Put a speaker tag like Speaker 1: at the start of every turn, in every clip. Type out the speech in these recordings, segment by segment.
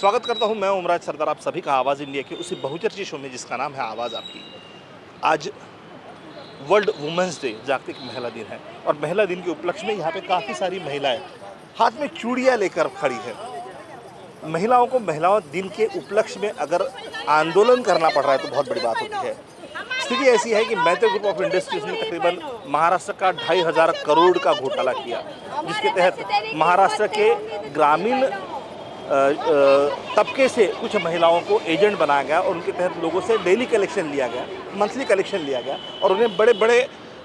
Speaker 1: स्वागत करता हूं मैं उमराज सरदार, आप सभी का आवाज़ इंडिया के उसी बहुचर्चित शो में जिसका नाम है आवाज़ आपकी। आज वर्ल्ड वुमेंस डे, जागतिक महिला दिन है और महिला दिन के उपलक्ष्य में यहाँ पे काफ़ी सारी महिलाएं हाथ में चूड़ियाँ लेकर खड़ी है। महिलाओं को महिलाओं दिन के उपलक्ष्य में अगर आंदोलन करना पड़ रहा है तो बहुत बड़ी बात होती है। स्थिति ऐसी है कि मैत्री ग्रुप ऑफ इंडस्ट्रीज ने तकरीबन महाराष्ट्र का 2,500 करोड़ का घोटाला किया, जिसके तहत महाराष्ट्र के ग्रामीण तबके से कुछ महिलाओं को एजेंट बनाया गया और उनके तहत लोगों से डेली कलेक्शन लिया गया, मंथली कलेक्शन लिया गया और उन्हें बड़े बड़े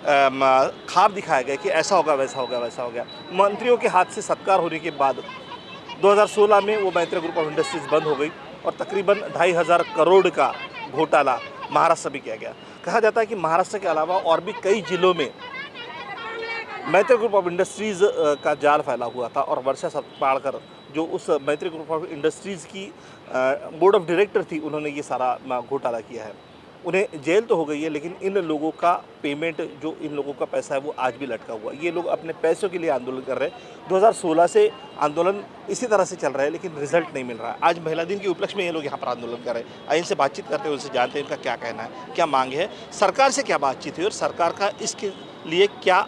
Speaker 1: ख्वाब दिखाया गया कि ऐसा होगा, वैसा होगा, वैसा हो गया। मंत्रियों के हाथ से सत्कार होने के बाद 2016 में वो मैत्री ग्रुप ऑफ इंडस्ट्रीज बंद हो गई और तकरीबन 2,500 करोड़ का घोटाला महाराष्ट्र में किया गया। कहा जाता है कि महाराष्ट्र के अलावा और भी कई जिलों में मैत्री ग्रुप ऑफ इंडस्ट्रीज़ का जाल फैला हुआ था और वर्षा सतपाड़कर जो उस मैत्री ग्रुप ऑफ इंडस्ट्रीज़ की बोर्ड ऑफ डायरेक्टर थी, उन्होंने ये सारा घोटाला किया है। उन्हें जेल तो हो गई है, लेकिन इन लोगों का पेमेंट, जो इन लोगों का पैसा है, वो आज भी लटका हुआ है। ये लोग अपने पैसों के लिए आंदोलन कर रहे हैं। 2016 से आंदोलन इसी तरह से चल रहा है, लेकिन रिजल्ट नहीं मिल रहा है। आज महिला दिन के उपलक्ष्य में ये लोग यहाँ पर आंदोलन कर रहे हैं। आइए इनसे बातचीत करते हैं, उनसे जानते हैं इनका क्या कहना है, क्या मांग है, सरकार से क्या बातचीत हुई और सरकार का इसके लिए क्या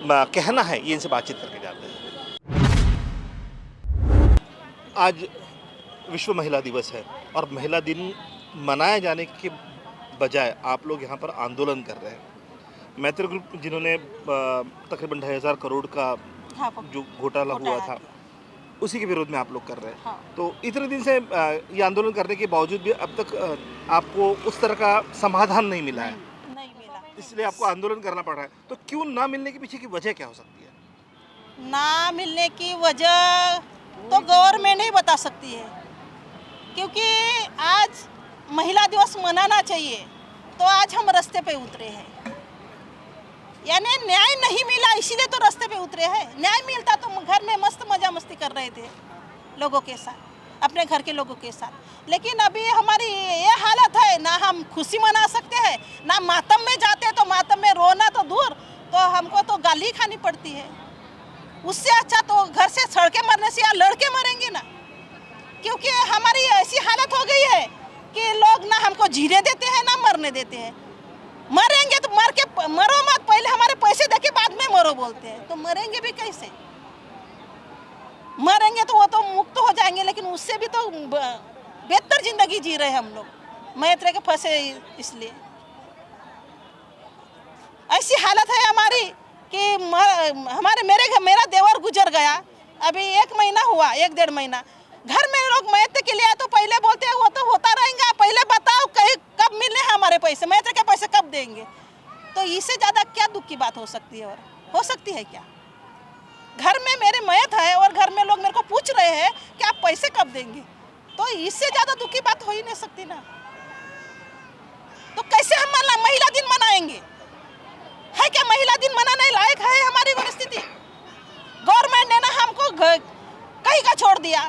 Speaker 1: कहना है, ये इनसे बातचीत करके जानते हैं। आज विश्व महिला दिवस है और महिला दिन मनाए जाने के बजाय आप लोग यहाँ पर आंदोलन कर रहे हैं। मैत्री ग्रुप जिन्होंने तकरीबन 2,500 करोड़ का
Speaker 2: हाँ,
Speaker 1: जो घोटाला हुआ था, उसी के विरोध में आप लोग कर रहे हैं।
Speaker 2: हाँ।
Speaker 1: तो इतने दिन से ये आंदोलन करने के बावजूद भी अब तक आपको उस तरह का समाधान नहीं मिला है,
Speaker 2: नहीं मिला,
Speaker 1: इसलिए आपको आंदोलन करना पड़ रहा है। तो क्यों ना मिलने के पीछे की वजह क्या हो सकती है?
Speaker 2: ना मिलने की वजह तो गवर्नमेंट ही बता सकती है, क्योंकि आज महिला दिवस मनाना चाहिए तो आज हम रास्ते पे उतरे हैं। यानी न्याय नहीं मिला, इसीलिए तो रास्ते पे उतरे हैं। न्याय मिलता तो घर में मस्त मजा मस्ती कर रहे थे लोगों के साथ, अपने घर के लोगों के साथ। लेकिन अभी हमारी ये हालत है, ना हम खुशी मना सकते हैं, ना मातम में जाते हैं। तो मातम में रोना तो दूर, तो हमको तो गाली खानी पड़ती है। उससे अच्छा तो घर से सड़के मरने से या लड़के मरेंगे ना, क्योंकि हमारी ऐसी हालत हो गई है कि लोग ना हमको जीने देते हैं ना मरने देते हैं। मरेंगे तो मर के मरो मत, पहले हमारे पैसे देके बाद में मरो बोलते हैं, तो मरेंगे भी कैसे? मरेंगे तो वो तो मुक्त हो जाएंगे, लेकिन उससे भी तो बेहतर जिंदगी जी रहे हम लोग मैत्री के फंसे। इसलिए ऐसी हालत है हमारी कि मेरा देवर गुजर गया, अभी 1 महीना हुआ, 1-1.5 महीना। घर में लोग मैत्री के लिए तो पहले बोलते हैं वो तो होता रहेगा, पहले बताओ कहीं कब मिलने हैं हमारे पैसे, मैत्री के पैसे कब देंगे? तो इससे ज़्यादा क्या दुख की बात हो सकती है? और हो सकती है क्या? घर में मेरे मैत है और घर में लोग मेरे को पूछ रहे हैं कि आप पैसे कब देंगे, तो इससे ज़्यादा दुख की बात हो ही नहीं सकती ना। तो कैसे हम महिला दिन मनाएंगे? है क्या महिला दिन मनाने लायक है हमारी परिस्थिति? गवर्नमेंट ने ना हमको कहीं का छोड़ दिया।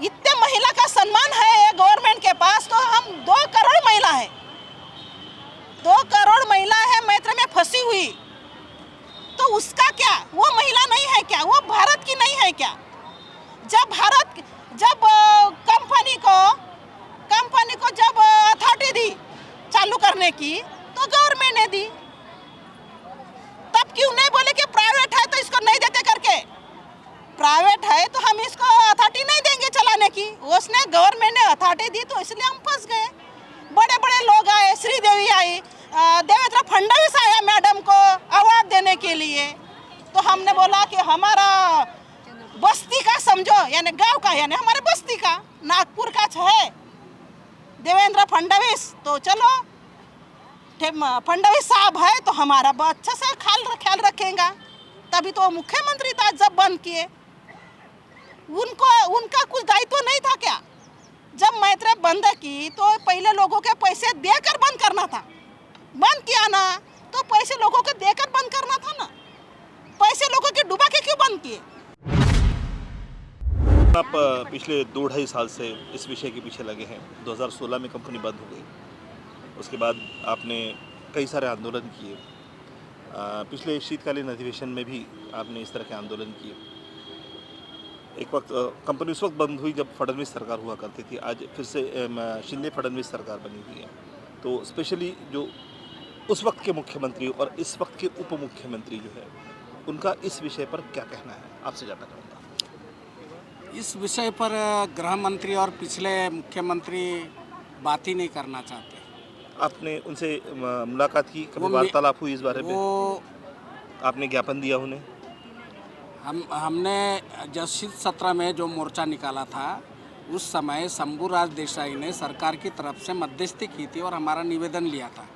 Speaker 2: इतने महिला का सम्मान है गवर्नमेंट के पास, तो हम 2 करोड़ महिला है, 2 करोड़ महिला है मैत्री में फंसी हुई, तो उसका क्या? वो महिला नहीं है क्या? वो भारत की नहीं है क्या? जब कंपनी को जब अथॉरिटी दी चालू करने की, तो गवर्नमेंट ने दी, तब क्यों नहीं बोले कि प्राइवेट है तो इसको नहीं देते करके? प्राइवेट है तो हम इसको अथॉरिटी नहीं देंगे चलाने की। उसने गवर्नमेंट ने अथॉरिटी दी, तो इसलिए हम फंस गए। बड़े बड़े लोग आए, श्रीदेवी आई, देवेंद्र फडणवीस आया मैडम को अवार्ड देने के लिए, तो हमने बोला कि हमारा बस्ती का समझो, यानी गांव का, यानी हमारे बस्ती का, नागपुर का है देवेंद्र फडणवीस, तो चलो फडणवीस साहब है तो हमारा अच्छा से ख्याल रखेगा। तभी तो मुख्यमंत्री था जब बंद किए, उनका कुछ दायित्व नहीं था क्या? जब मैत्री बंद की तो पहले लोगों के पैसे देकर बंद करना था। बंद किया ना तो पैसे लोगों को देकर बंद करना था ना, पैसे लोगों के डुबा के क्यों बंद किए?
Speaker 1: आप पिछले 2-2.5 साल से इस विषय के पीछे लगे हैं। 2016 में कंपनी बंद हो गई, उसके बाद आपने कई सारे आंदोलन किए। पिछले शीतकालीन अधिवेशन में भी आपने इस तरह के आंदोलन किए। एक वक्त कंपनी उस वक्त बंद हुई जब फडणवीस सरकार हुआ करती थी, आज फिर से शिंदे फडणवीस सरकार बनी हुई है। तो स्पेशली जो उस वक्त के मुख्यमंत्री और इस वक्त के उप मुख्यमंत्री जो है, उनका इस विषय पर क्या कहना है, आपसे जानना चाहूँगा।
Speaker 3: इस विषय पर गृह मंत्री और पिछले मुख्यमंत्री बात ही नहीं करना चाहते।
Speaker 1: आपने उनसे मुलाकात की, कभी
Speaker 3: वो
Speaker 1: वार्तालाप हुई इस बारे में?
Speaker 3: वो
Speaker 1: आपने ज्ञापन दिया उन्हें?
Speaker 3: हमने जब शीत सत्र में जो मोर्चा निकाला था, उस समय शंभूराज देसाई ने सरकार की तरफ से मध्यस्थी की थी और हमारा निवेदन लिया था।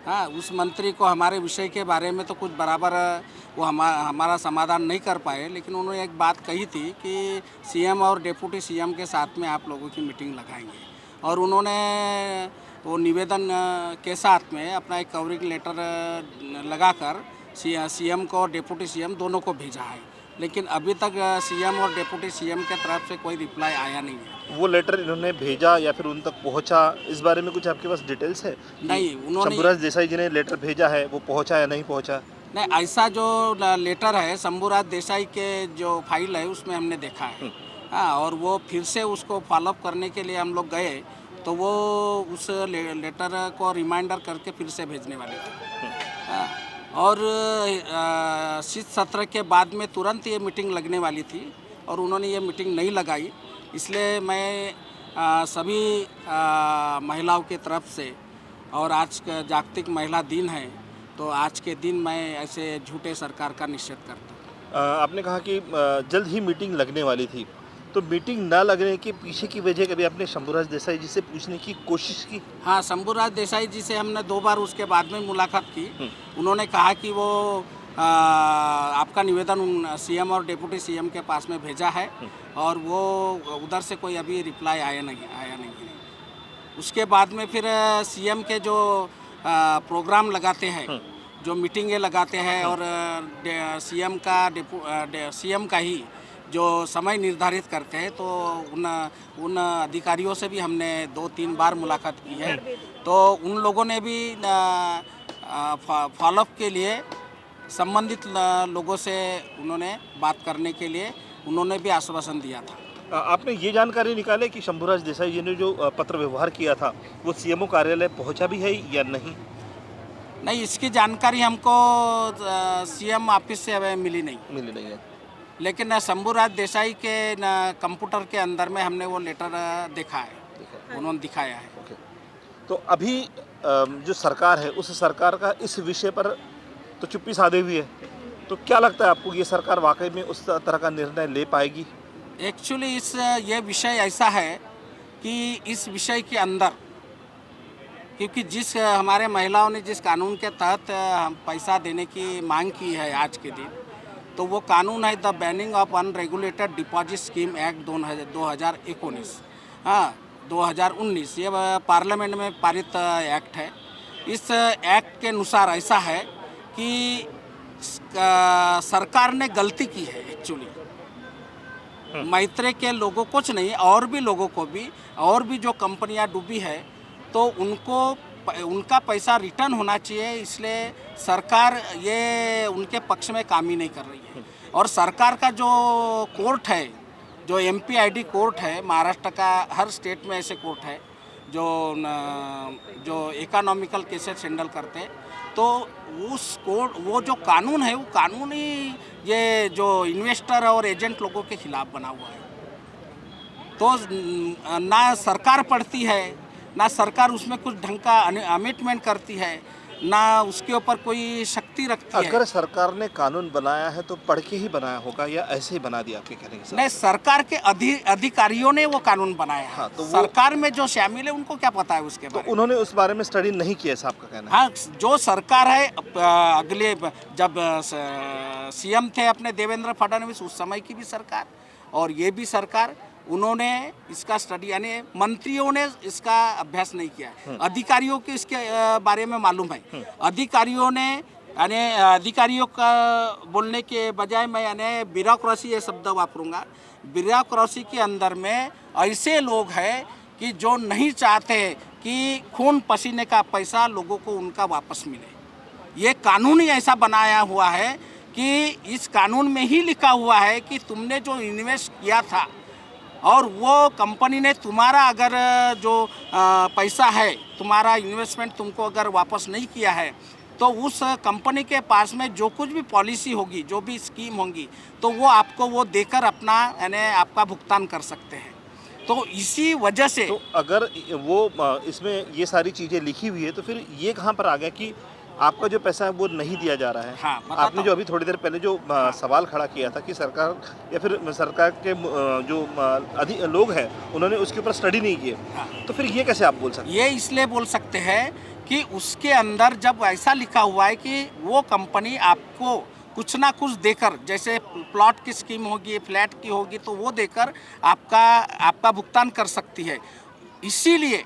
Speaker 3: हाँ, उस मंत्री को हमारे विषय के बारे में तो कुछ बराबर वो हमारा समाधान नहीं कर पाए, लेकिन उन्होंने एक बात कही थी कि सीएम और डिप्टी सीएम के साथ में आप लोगों की मीटिंग लगाएंगे, और उन्होंने वो निवेदन के साथ में अपना एक कवरिंग लेटर लगाकर सीएम को और डिप्टी सीएम दोनों को भेजा है, लेकिन अभी तक सीएम और डिप्टी सीएम के तरफ से कोई रिप्लाई आया नहीं है।
Speaker 1: वो लेटर इन्होंने भेजा या फिर उन तक पहुंचा, इस बारे में कुछ आपके पास डिटेल्स है?
Speaker 3: नहीं, उन्होंने
Speaker 1: शंभूराज देसाई जी ने लेटर भेजा है, वो पहुंचा या नहीं पहुंचा?
Speaker 3: नहीं, ऐसा जो लेटर है शंभूराज देसाई के जो फाइल है उसमें हमने देखा है। हाँ, और वो फिर से उसको फॉलोअप करने के लिए हम लोग गए, तो वो उस लेटर को रिमाइंडर करके फिर से भेजने वाले थे। हाँ, और शीत सत्र के बाद में तुरंत ये मीटिंग लगने वाली थी और उन्होंने ये मीटिंग नहीं लगाई, इसलिए मैं सभी महिलाओं की तरफ से, और आज का जागतिक महिला दिन है, तो आज के दिन मैं ऐसे झूठे सरकार का निषेध करता हूँ।
Speaker 1: आपने कहा कि जल्द ही मीटिंग लगने वाली थी, तो मीटिंग ना लगने के पीछे की वजह कभी आपने शंभूराज देसाई जी से पूछने की कोशिश की?
Speaker 3: हाँ, शंभूराज देसाई जी से हमने 2 बार उसके बाद में मुलाकात की। उन्होंने कहा कि वो आपका निवेदन सीएम और डिप्टी सीएम के पास में भेजा है, और वो उधर से कोई अभी रिप्लाई आया नहीं है। उसके बाद में फिर सीएम के जो प्रोग्राम लगाते हैं, जो मीटिंगें लगाते हैं, और सीएम का ही जो समय निर्धारित करते हैं, तो उन अधिकारियों से भी हमने 2-3 बार मुलाकात की है। तो उन लोगों ने भी फॉलोअप के लिए संबंधित लोगों से उन्होंने बात करने के लिए उन्होंने भी आश्वासन दिया था।
Speaker 1: आपने ये जानकारी निकाले कि शंभूराज देसाई जी ने जो पत्र व्यवहार किया था, वो सीएमओ कार्यालय पहुंचा भी है या नहीं?
Speaker 3: नहीं, इसकी जानकारी हमको सीएम ऑफिस से हमें मिली नहीं
Speaker 1: है।
Speaker 3: लेकिन शंभूराज देसाई के कंप्यूटर के अंदर में हमने वो लेटर देखा है, उन्होंने दिखाया है।
Speaker 1: ओके। तो अभी जो सरकार है, उस सरकार का इस विषय पर तो चुप्पी साधे हुई है, तो क्या लगता है आपको, ये सरकार वाकई में उस तरह का निर्णय ले पाएगी?
Speaker 3: एक्चुअली ये विषय ऐसा है कि इस विषय के अंदर, क्योंकि जिस हमारे महिलाओं ने जिस कानून के तहत पैसा देने की मांग की है आज के दिन, तो वो कानून है the banning of unregulated deposit scheme act 2019। हाँ, 2019 ये पार्लियामेंट में पारित एक्ट है। इस एक्ट के अनुसार ऐसा है कि सरकार ने गलती की है एक्चुअली। मैत्रेय के लोगों कुछ नहीं, और भी लोगों को भी, और भी जो कंपनियां डूबी है, तो उनका पैसा रिटर्न होना चाहिए, इसलिए सरकार ये उनके पक्ष में काम ही नहीं कर रही है। और सरकार का जो कोर्ट है, जो MPID कोर्ट है, महाराष्ट्र का हर स्टेट में ऐसे कोर्ट है जो इकोनॉमिकल केसेस हैंडल करते हैं, तो उस कोर्ट वो जो कानून है, वो कानून ही ये जो इन्वेस्टर और एजेंट लोगों के खिलाफ बना हुआ है। तो ना सरकार पढ़ती है, ना सरकार उसमें कुछ ढंग का अमेंडमेंट करती है, ना उसके ऊपर कोई शक्ति रखती है।
Speaker 1: अगर सरकार ने कानून बनाया है तो पढ़ के ही बनाया होगा या ऐसे ही बना दिया आपके कहने के साथ?
Speaker 3: नहीं, सरकार के अधिकारियों ने वो कानून बनाया है।
Speaker 1: हाँ, तो
Speaker 3: सरकार में जो शामिल है उनको क्या पता है उसके बारे में?
Speaker 1: उन्होंने उस बारे में स्टडी नहीं किया, ऐसा आपका कहना है?
Speaker 3: हाँ, जो सरकार है, अगले जब सीएम थे अपने देवेंद्र फडणवीस, उस समय की भी सरकार और ये भी सरकार, उन्होंने इसका स्टडी, यानी मंत्रियों ने इसका अभ्यास नहीं किया है। अधिकारियों को इसके बारे में मालूम है। अधिकारियों ने, यानी अधिकारियों का बोलने के बजाय मैं यानी ब्यूरोक्रेसी ये शब्द वापरूंगा। ब्यूरोक्रेसी के अंदर में ऐसे लोग हैं कि जो नहीं चाहते कि खून पसीने का पैसा लोगों को उनका वापस मिले। ये कानून ही ऐसा बनाया हुआ है कि इस कानून में ही लिखा हुआ है कि तुमने जो इन्वेस्ट किया था और वो कंपनी ने तुम्हारा अगर जो पैसा है, तुम्हारा इन्वेस्टमेंट तुमको अगर वापस नहीं किया है, तो उस कंपनी के पास में जो कुछ भी पॉलिसी होगी, जो भी स्कीम होंगी, तो वो आपको वो देकर अपना यानी आपका भुगतान कर सकते हैं। तो इसी वजह से
Speaker 1: तो अगर वो इसमें ये सारी चीज़ें लिखी हुई है तो फिर ये कहाँ पर आ गया कि आपका जो पैसा है वो नहीं दिया जा रहा है?
Speaker 3: हाँ, बताता
Speaker 1: आपने जो अभी थोड़ी देर पहले जो सवाल खड़ा किया था कि सरकार या फिर सरकार के जो अधिक लोग हैं उन्होंने उसके ऊपर स्टडी नहीं की
Speaker 3: हाँ।
Speaker 1: है, तो फिर ये कैसे आप बोल सकते हैं?
Speaker 3: ये इसलिए बोल सकते हैं कि उसके अंदर जब ऐसा लिखा हुआ है कि वो कंपनी आपको कुछ ना कुछ देकर, जैसे प्लॉट की स्कीम होगी, फ्लैट की होगी, तो वो देकर आपका भुगतान कर सकती है। इसीलिए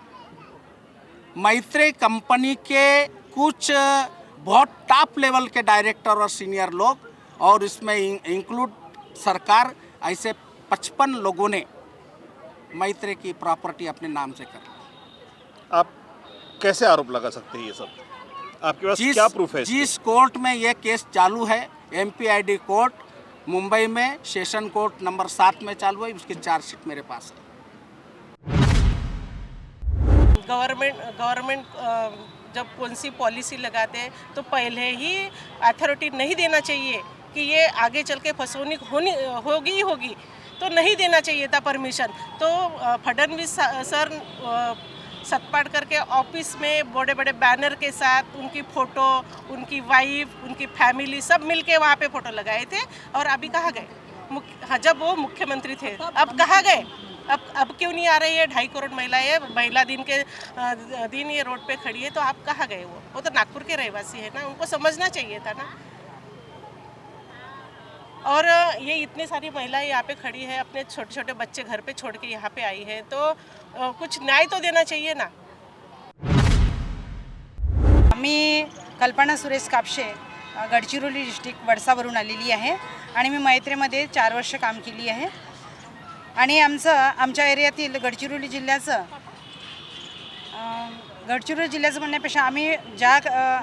Speaker 3: मैत्रेय कंपनी के कुछ बहुत टॉप लेवल के डायरेक्टर और सीनियर लोग और इसमें इंक्लूड सरकार, ऐसे 55 लोगों ने मैत्रेय की प्रॉपर्टी अपने नाम से कर ली।
Speaker 1: आप कैसे आरोप लगा सकते हैं ये सब? आपके पास क्या प्रूफ है इसके?
Speaker 3: जिस कोर्ट में ये केस चालू है, MPID कोर्ट मुंबई में, सेशन कोर्ट नंबर 7 में चालू है, उसकी चार्जशीट मेरे पास है।
Speaker 2: गवर्नमेंट जब कौन सी पॉलिसी लगाते हैं तो पहले ही अथॉरिटी नहीं देना चाहिए कि ये आगे चल के फसौनी होगी ही होगी, तो नहीं देना चाहिए था परमिशन। तो फडणवीस सर सतपाट करके ऑफिस में बड़े बड़े बैनर के साथ उनकी फ़ोटो, उनकी वाइफ, उनकी फैमिली सब मिलके वहाँ पे फ़ोटो लगाए थे। और अभी कहाँ गए? हाँ, जब वो मुख्यमंत्री थे, अब कहाँ गए? अब क्यों नहीं आ रही है? 2.5 करोड़ महिलाएं महिला दिन के दिन ये रोड पे खड़ी है, तो आप कहाँ गए? वो तो नागपुर के रहवासी है ना, उनको समझना चाहिए था ना। और ये इतनी सारी महिलाएं यहाँ पे खड़ी है, अपने छोटे छोटे बच्चे घर पे छोड़ के यहाँ पे आई है, तो कुछ न्याय तो देना चाहिए ना।
Speaker 4: मी कल्पना सुरेश कापशे, गडचिरोली डिस्ट्रिक्ट वडसावरून आलेली आहे आणि मी मैत्रेमध्ये 4 वर्ष काम केली आहे। आणि आमच्या एरियातील गडचिरोली जिल्ह्याचं म्हणण्यापेक्षा आम्ही ज्या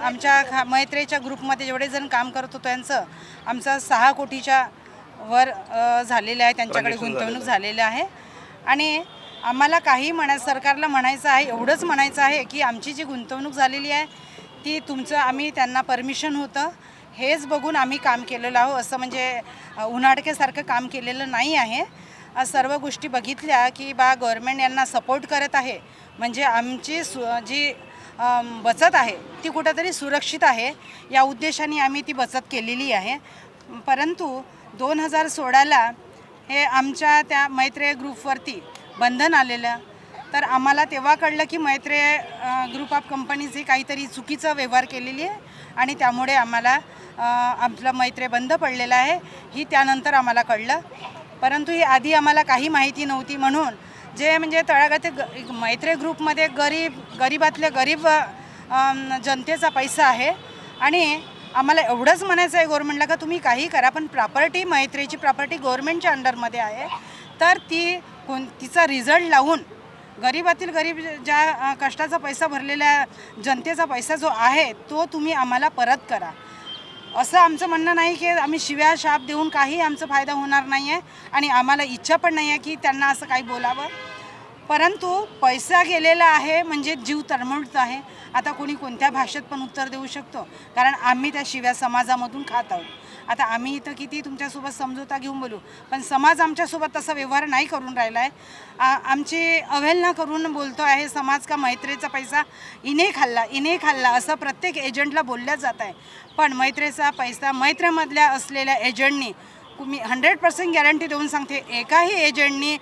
Speaker 4: आमच्या मैत्रेच्या ग्रुपमध्ये जेवढे जण काम करत होतो त्यांचं आमचं 6 कोटीच्या वर झालेलं आहे, त्यांच्याकडे गुंतवणूक झालेलं आहे। आणि आम्हाला काही सरकारला म्हणायचं आहे, एवढंच म्हणायचं आहे की आमची जी गुंतवणूक झालेली आहे ती तुमचं, आम्ही त्यांना परमिशन होतं हेच बघून आम्ही काम केलेलं आहोत, असं म्हणजे उन्हाडकेसारखं काम केलेलं नाही आहे। सर्व गोष्टी बघितल्या की गव्हर्नमेंट यांना सपोर्ट करत आहे, म्हणजे आमची जी बचत आहे ती कुठेतरी सुरक्षित आहे, या उद्देशाने आम्ही ती बचत केलेली आहे। परंतु 2016ला हे आमच्या त्या मैत्रेय ग्रुपवरती बंधन आलेलं, तर आम्हाला तेव्हा कळलं की मैत्रेय ग्रुप ऑफ कंपनीज ही काहीतरी चुकीचं व्यवहार केलेली आहे आणि त्यामुळे आम्हाला आपलं मैत्रेय बंद पडलेलं आहे, ही त्यानंतर आम्हाला कळलं। परंतु ही आधी आम्हाला काही माहिती नव्हती, म्हणून जे म्हणजे तळागाळातील मैत्रेय ग्रुपमध्ये गरीबातले गरीब जनतेचा पैसा आहे। आणि आम्हाला एवढंच म्हणायचं आहे गव्हर्नमेंटला का तुम्ही काही करा, पण प्रॉपर्टी मैत्रेयची प्रॉपर्टी गव्हर्नमेंटच्या अंडरमध्ये आहे, तर तिचा रिझल्ट लावून गरीबातील गरीब ज्या कष्टाचा पैसा भरलेल्या जनतेचा पैसा जो आहे तो तुम्ही आम्हाला परत करा, असं आमचं म्हणणं नाही की आम्ही शिव्या शाप देऊन काही आमचा फायदा होणार नाही आहे आणि आम्हाला इच्छा पण नाही आहे की त्यांना असं काही बोलावं। परंतु पैसा गेलेला आहे म्हणजे जीव तळमळत आहे। आता कोणी कोणत्या भाषेत पण उत्तर देऊ शकतो, कारण आम्ही त्या शिव्या समाजामधून खात आहोत। आता आम्ही इथं किती तुमच्यासोबत समझोता घेऊन बोलू, पण समाज आमच्यासोबत तसा व्यवहार नाही करून राहिला आहे, आमची अवहेलना करून बोलतो आहे समाज का मैत्रेचा पैसा इने खाल्ला असं प्रत्येक एजंटला बोलल्या जात आहे। पण मैत्रेचा पैसा मैत्रेमधल्या असलेल्या एजंटनी, मी 100% गॅरंटी देऊन सांगते, एकाही एजंटनी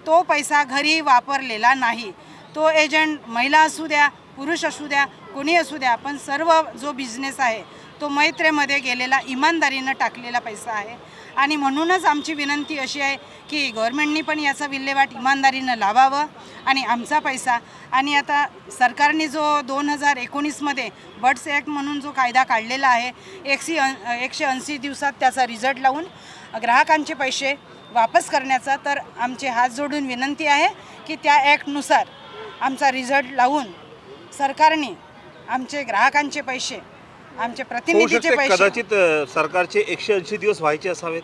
Speaker 4: तो पैसा घरी वापरलेला नाही। तो एजंट महिला असू द्या, पुरुष असू द्या, कोणी असू द्या, पण सर्व जो बिझनेस आहे तो मैत्रेमध्ये गेलेला इमानदारीनं टाकलेला पैसा आहे। आणि म्हणूनच आमची विनंती अशी आहे की गव्हर्नमेंटनी पण याचा विल्हेवाट इमानदारीनं लावावं आणि आमचा पैसा, आणि आता सरकारने जो 2019मध्ये बर्ड्स ॲक्ट म्हणून जो कायदा काढलेला आहे, 180 दिवसात त्याचा रिझल्ट लावून ग्राहकांचे पैसे वापस करण्याचा, तर आमचे हात जोडून विनंती आहे की त्या ॲक्टनुसार आमचा रिझल्ट लावून सरकारने आमचे ग्राहकांचे पैसे आमचे
Speaker 1: होऊ
Speaker 4: प्रतिनिधीचे
Speaker 1: शकते
Speaker 4: पैसे
Speaker 1: कदाचित सरकारचे 180 दिवस व्हायचे असावेत.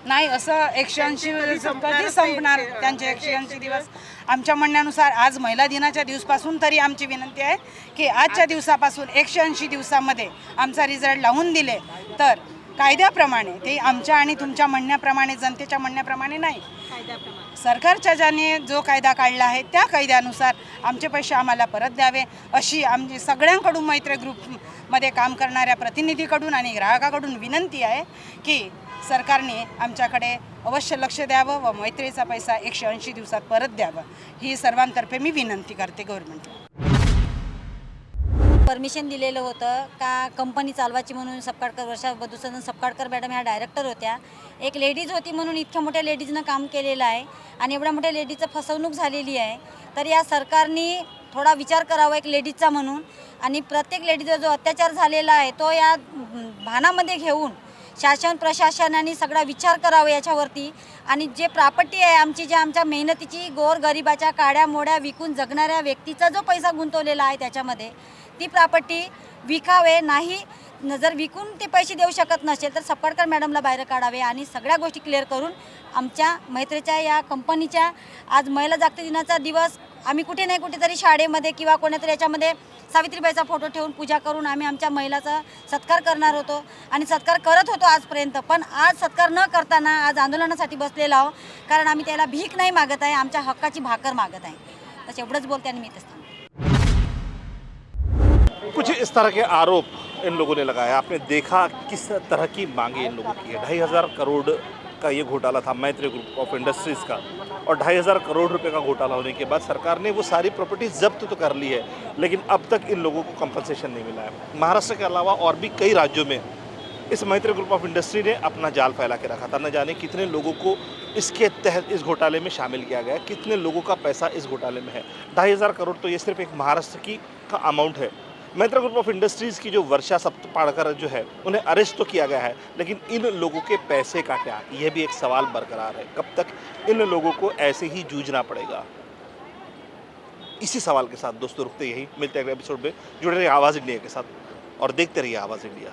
Speaker 4: नाही, असं 180 कधी संपणार त्यांचे 180 दिवस. आमच्या म्हणण्यानुसार आज महिला दिनाच्या दिवसापासून तरी आमची विनंती आहे की आजच्या दिवसापासून 180 दिवसामध्ये आमचा रिझल्ट लावून दिले तर कायद्याप्रमाणे, ते आमच्या आणि तुमच्या म्हणण्याप्रमाणे, जनतेच्या म्हणण्याप्रमाणे नाही, सरकारच्या ज्याने जो कायदा काढला आहे त्या कायद्यानुसार आमचे पैसे आम्हाला परत द्यावे अशी आमची सगळ्यांकडून मैत्री ग्रुपमध्ये काम करणाऱ्या प्रतिनिधीकडून आणि ग्राहकाकडून विनंती आहे की सरकारने आमच्याकडे अवश्य लक्ष द्यावं व मैत्रीचा पैसा 180 दिवसात परत द्यावा, ही सर्वांतर्फे मी विनंती करते गव्हर्नमेंटला.
Speaker 5: परमिशन दिलेलं होतं का कंपनी चालवायची म्हणून. सपकाळकर, वर्षा मधुसूदन सपकाळकर मॅडम ह्या डायरेक्टर होत्या. एक लेडीज होती म्हणून इतक्या मोठ्या लेडीजनं काम केलेलं आहे आणि एवढ्या मोठ्या लेडीजचं फसवणूक झालेली आहे. तर या सरकारने थोडा विचार करावा एक लेडीजचा म्हणून, आणि प्रत्येक लेडीजवर जो अत्याचार झालेला आहे तो या भानामध्ये घेऊन शासन प्रशासनाने सगळा विचार करावा याच्यावरती. आणि जे प्रॉपर्टी आहे आमची, जे आमच्या मेहनतीची गोरगरिबाच्या काड्या मोड्या विकून जगणाऱ्या व्यक्तीचा जो पैसा गुंतवलेला आहे त्याच्यामध्ये, ती प्रॉपर्टी विकावे नाही. जर विकून ते पैसे देऊ शकत नसेल तर सपकाळकर मॅडमला बाहेर काढावे आणि सगळ्या गोष्टी क्लिअर करून आमच्या मैत्रीच्या या कंपनीच्या आज महिला जागतिक दिनाचा दिवस आम्ही कुठे नाही कुठेतरी शाळेमध्ये किंवा कोणातरी याच्यामध्ये सावित्रीबाईचा फोटो ठेवून पूजा करून आम्ही आमच्या महिलाचा सत्कार करणार होतो आणि सत्कार करत होतो आजपर्यंत. पण आज सत्कार न करताना आज आंदोलनासाठी बसलेलो आहो, कारण आम्ही त्याला भीक नाही मागत आहे, आमच्या हक्काची भाकर मागत आहे. तसं एवढंच बोलते आणि मी इथंच थांबते.
Speaker 1: कुछ इस तरह के आरोप इन लोगों ने लगाया. आपने देखा किस तरह की मांगे इन लोगों की है. 2,500 करोड़ का ये घोटाला था मैत्री ग्रुप ऑफ इंडस्ट्रीज़ का, और 2,500 करोड़ रुपए का घोटाला होने के बाद सरकार ने वो सारी प्रॉपर्टीज जब्त तो कर ली है, लेकिन अब तक इन लोगों को कंपनसेशन नहीं मिला है. महाराष्ट्र के अलावा और भी कई राज्यों में इस मैत्री ग्रुप ऑफ इंडस्ट्री ने अपना जाल फैला के रखा था. न जाने कितने लोगों को इसके तहत इस घोटाले में शामिल किया गया, कितने लोगों का पैसा इस घोटाले में है. 2,500 करोड़ तो ये सिर्फ एक महाराष्ट्र की का अमाउंट है. मैत्री ग्रुप ऑफ इंडस्ट्रीज़ की जो वर्षा सप्तापाड़कर जो है उन्हें अरेस्ट तो किया गया है, लेकिन इन लोगों के पैसे का क्या, यह भी एक सवाल बरकरार है. कब तक इन लोगों को ऐसे ही जूझना पड़ेगा. इसी सवाल के साथ दोस्तों रुकते यही, मिलते हैं अगले एपिसोड में. जुड़े रहिए आवाज़ इंडिया के साथ और देखते रहिए आवाज़ इंडिया.